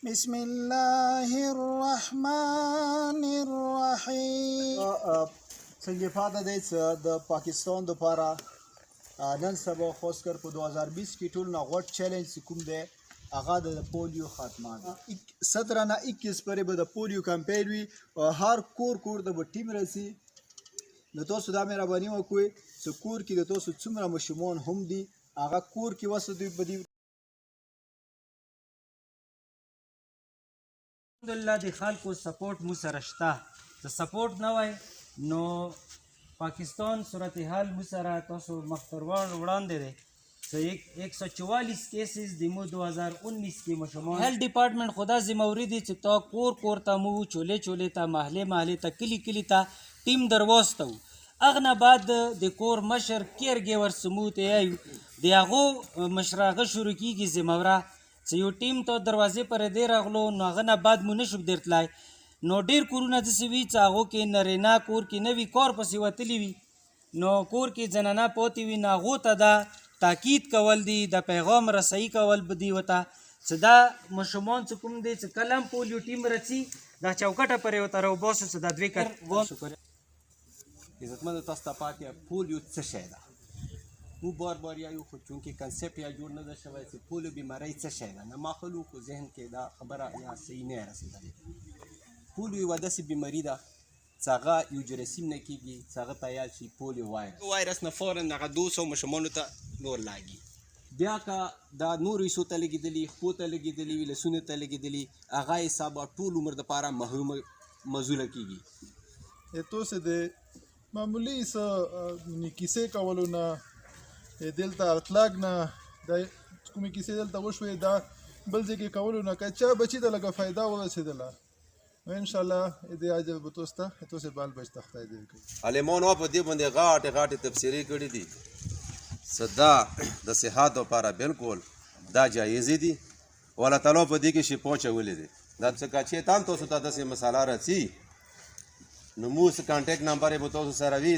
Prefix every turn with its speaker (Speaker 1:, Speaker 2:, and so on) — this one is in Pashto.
Speaker 1: بسم الله الرحمن الرحیم.
Speaker 2: څنګه پاته دی چې د پاکستان دپاره نن سبا خاص کر په 2020 کې ټول نه غوټ چیلنج کوم دی هغه د پولیو خاتمه ده. 17 نه 21 پورې به د پولیو کمپین وي او هر کور د به ټیم راسي. نو تاسو دا مهرباني وکړئ چې کور کې د تاسو څومره ماشومان هم دي هغه کور کې وساتئ. په دې
Speaker 3: الحمدلله د خلکو سپورټ مو سره شته. د سپورټ نه وای نو پاکستان صورتحال مو سره تاسو مختروان وړاندې دی. 144 کیسز د مو 2019 کې مشمول هیلث ډپارټمنټ خدا ذمہوری دی چې تا کور ته مو چولې ته محله ته کلی ته ټیم درواستو. اغنه بعد د کور مشر کیر ګیور سموت ایو د هغه مشراغه شروع کیږي ذمہوره چې یو ټیم ته دروازې پر دې راغلو نو هغه نه بعد مو نشو درتلای. نو ډیر کورونه داسې وي چې هغو کې نرینا کور کې نه وي کار پسې وتلي وي نو کور کې زنانه پاتې وي نو هغو ته دا تاکید کول دي د پیغام رسایي کول به دي ورته چې دا ماشومان چې کوم دی چې کله هم پولیو ټیم رسي دا چوکټه پرې ورته راوباسو چې دا دوی کار
Speaker 4: عزتمند تاسو ته پاتې پولیو څه شی ده. مو بار یایو خو چونکې کنسپټ یا جوړ نه ده شوی چې پولیو بیمارۍ څه شی ده. نه ما خلکو ذهن کې دا خبره یا صحیح نه رسېدلې. پولیو یوه داسې بیماري ده چې هغه یو جراثیم نه کېږي چې هغه ته یاد شي پولیو وایرس نه فورا هغه 200 ماشومانو ته نور لاګي. بیا که دا نورو حصو ته لګېدلي خپو ته لګېدلي وي لسونو ته لګېدلي هغه حسابه ټول عمر دپاره مزوله کېږي.
Speaker 1: تو سے د معمولی څه کیسې کولو نه دلته اطلاق نه د کومې کیسې دلته وشوې دا بل ځای کې کولو نه که چا بچي ته لږه فایده ورسېدله نو انشاءالله دې عجب به تاسو ته بال بچ ته خدای دې وکړي.
Speaker 5: عالمانو په دې باندې غاټې تفسیرې کړي دي چې دا د صحت لپاره بالکل دا جایزې دي او الله تعالی په دې کې شفا اچولی دی. دا څه چې تاسو ته داسې مساله راځي نو موږ کانټیکټ نمبر یې به تاسو سره وي.